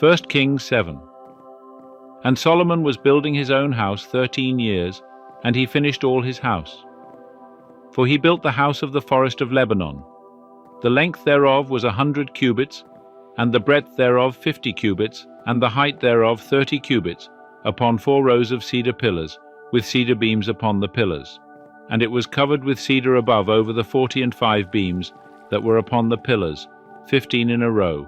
1 Kings 7. And Solomon was building his own house 13 years, and he finished all his house. For he built the house of the forest of Lebanon. The length thereof was 100 cubits, and the breadth thereof 50 cubits, and the height thereof 30 cubits, upon 4 rows of cedar pillars, with cedar beams upon the pillars. And it was covered with cedar above over the 45 beams that were upon the pillars, 15 in a row.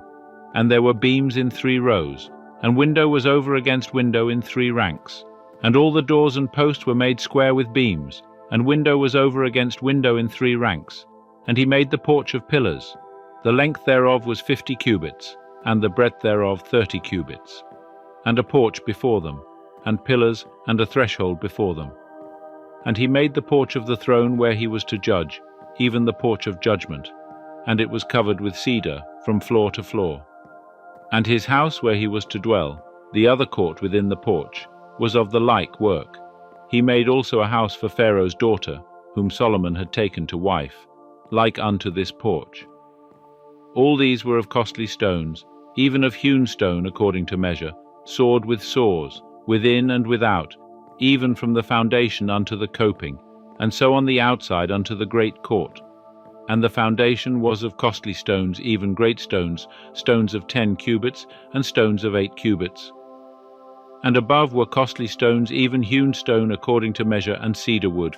And there were beams in 3 rows, and window was over against window in 3 ranks. And all the doors and posts were made square with beams, and window was over against window in 3 ranks. And he made the porch of pillars. The length thereof was 50 cubits, and the breadth thereof 30 cubits. And a porch before them, and pillars, and a threshold before them. And he made the porch of the throne where he was to judge, even the porch of judgment, and it was covered with cedar from floor to floor. And his house where he was to dwell, the other court within the porch, was of the like work. He made also a house for Pharaoh's daughter, whom Solomon had taken to wife, like unto this porch. All these were of costly stones, even of hewn stone according to measure, sawed with saws, within and without, even from the foundation unto the coping, and so on the outside unto the great court. And the foundation was of costly stones, even great stones, stones of 10 cubits, and stones of 8 cubits. And above were costly stones, even hewn stone according to measure, and cedar wood.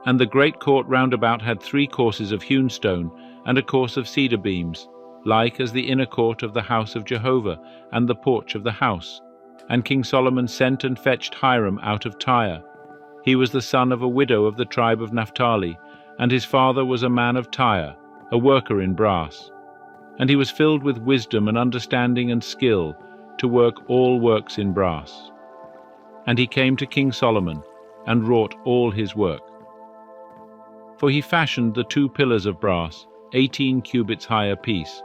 And the great court round about had 3 courses of hewn stone, and a course of cedar beams, like as the inner court of the house of Jehovah, and the porch of the house. And King Solomon sent and fetched Huram out of Tyre. He was the son of a widow of the tribe of Naphtali, and his father was a man of Tyre, a worker in brass. And he was filled with wisdom and understanding and skill, to work all works in brass. And he came to King Solomon, and wrought all his work. For he fashioned the 2 pillars of brass, 18 cubits high apiece,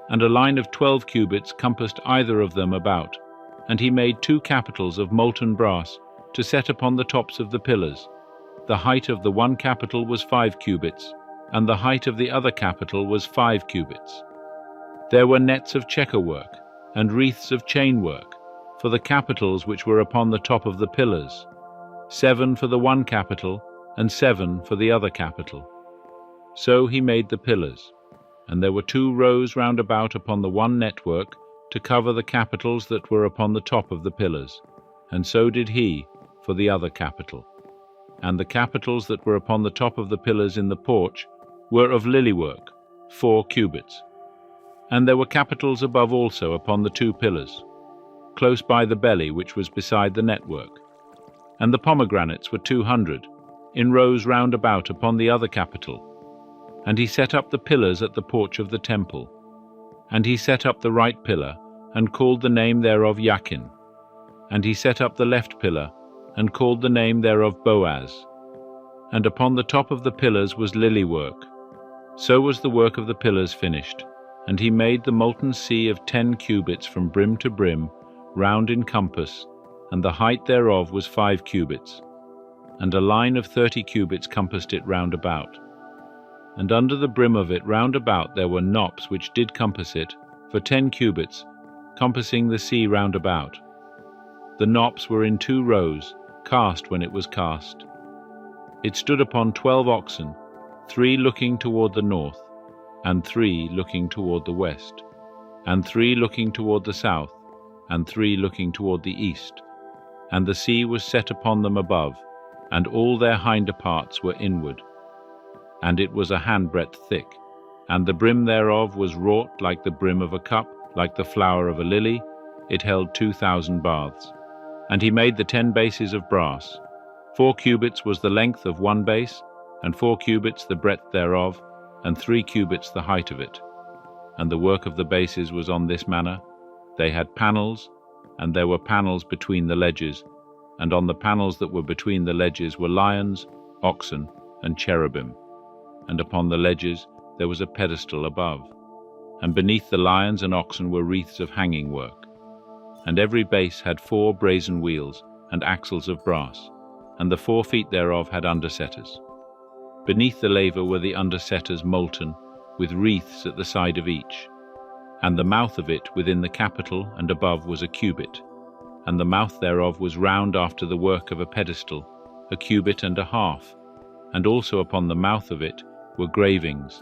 and a line of 12 cubits compassed either of them about. And he made 2 capitals of molten brass, to set upon the tops of the pillars. The height of the one capital was 5 cubits, and the height of the other capital was 5 cubits. There were nets of checker work, and wreaths of chain work, for the capitals which were upon the top of the pillars, 7 for the one capital, and 7 for the other capital. So he made the pillars, and there were 2 rows round about upon the one network, to cover the capitals that were upon the top of the pillars, and so did he for the other capital. And the capitals that were upon the top of the pillars in the porch were of lily work, 4 cubits. And there were capitals above also upon the 2 pillars, close by the belly which was beside the network. And the pomegranates were 200, in rows round about upon the other capital. And he set up the pillars at the porch of the temple. And he set up the right pillar, and called the name thereof Yakin. And he set up the left pillar, and called the name thereof Boaz. And upon the top of the pillars was lily work. So was the work of the pillars finished. And he made the molten sea of 10 cubits from brim to brim, round in compass, and the height thereof was 5 cubits. And a line of 30 cubits compassed it round about. And under the brim of it round about there were knops which did compass it, for 10 cubits, compassing the sea round about. The knops were in 2 rows, cast when it was cast. It stood upon 12 oxen, 3 looking toward the north, and 3 looking toward the west, and 3 looking toward the south, and 3 looking toward the east. And the sea was set upon them above, and all their hinder parts were inward. And it was a handbreadth thick, and the brim thereof was wrought like the brim of a cup, like the flower of a lily. It held 2,000 baths. And he made the 10 bases of brass. 4 cubits was the length of one base, and 4 cubits the breadth thereof, and 3 cubits the height of it. And the work of the bases was on this manner. They had panels, and there were panels between the ledges, and on the panels that were between the ledges were lions, oxen, and cherubim. And upon the ledges there was a pedestal above. And beneath the lions and oxen were wreaths of hanging work. And every base had 4 brazen wheels, and axles of brass, and the 4 feet thereof had undersetters. Beneath the laver were the undersetters molten, with wreaths at the side of each. and the mouth of it within the capital and above was a cubit, and the mouth thereof was round after the work of a pedestal, a cubit and a half, and also upon the mouth of it were gravings,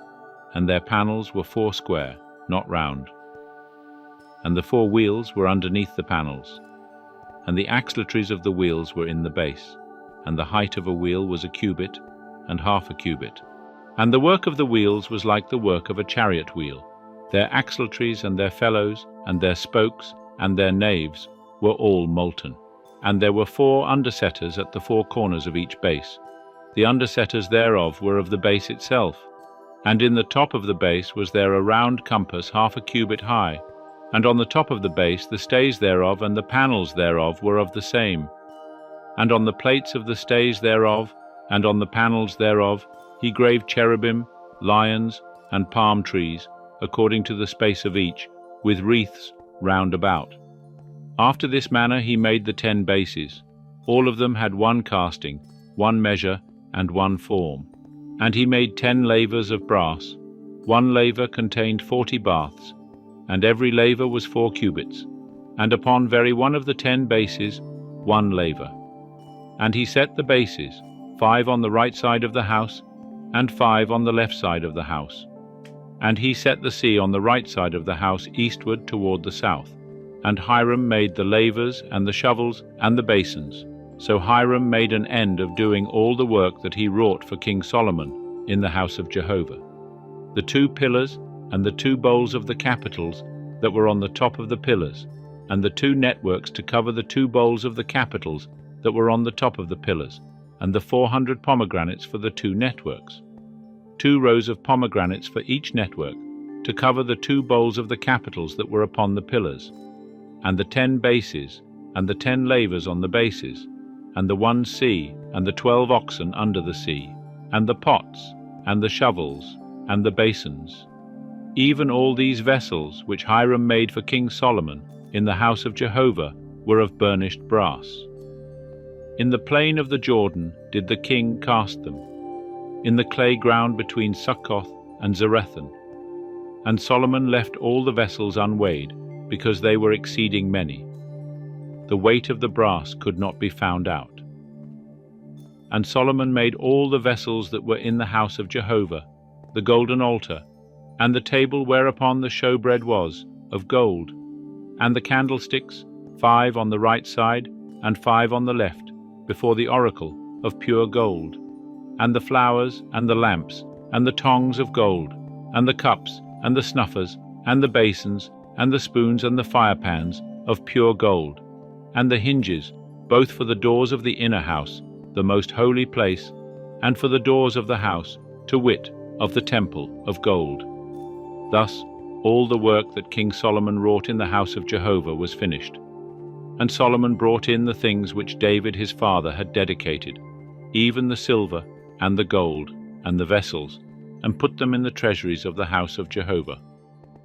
and their panels were foursquare, not round. And the four wheels were underneath the panels, and the axletaries of the wheels were in the base, and the height of a wheel was a cubit and half a cubit. And the work of the wheels was like the work of a chariot wheel. Their axletaries and their felloes and their spokes and their naves were all molten. And there were 4 undersetters at the 4 corners of each base. The undersetters thereof were of the base itself. And in the top of the base was there a round compass half a cubit high, and on the top of the base the stays thereof and the panels thereof were of the same. And on the plates of the stays thereof and on the panels thereof he graved cherubim, lions, and palm trees, according to the space of each, with wreaths round about. After this manner he made the 10 bases. All of them had 1 casting, 1 measure, and 1 form. And he made 10 lavers of brass. 1 laver contained 40 baths, and every laver was 4 cubits, and upon very one of the 10 bases 1 laver. And he set the bases, 5 on the right side of the house, and 5 on the left side of the house. And he set the sea on the right side of the house eastward toward the south. And Huram made the lavers and the shovels and the basins. So Huram made an end of doing all the work that he wrought for King Solomon in the house of Jehovah. The 2 pillars and the 2 bowls of the capitals that were on the top of the pillars, and the 2 networks to cover the 2 bowls of the capitals that were on the top of the pillars, and the 400 pomegranates for the 2 networks. 2 rows of pomegranates for each network, to cover the 2 bowls of the capitals that were upon the pillars, and the 10 bases, and the 10 lavers on the bases, and the 1 sea, and the 12 oxen under the sea, and the pots, and the shovels, and the basins. Even all these vessels which Huram made for King Solomon in the house of Jehovah were of burnished brass. In the plain of the Jordan did the king cast them, in the clay ground between Succoth and Zarethan. And Solomon left all the vessels unweighed, because they were exceeding many. The weight of the brass could not be found out. And Solomon made all the vessels that were in the house of Jehovah, the golden altar, and the table whereupon the showbread was, of gold, and the candlesticks, 5 on the right side and 5 on the left, before the oracle, of pure gold, and the flowers, and the lamps, and the tongs of gold, and the cups, and the snuffers, and the basins, and the spoons, and the firepans, of pure gold, and the hinges, both for the doors of the inner house, the most holy place, and for the doors of the house, to wit, of the temple, of gold. Thus all the work that King Solomon wrought in the house of Jehovah was finished. And Solomon brought in the things which David his father had dedicated, even the silver, and the gold, and the vessels, and put them in the treasuries of the house of Jehovah.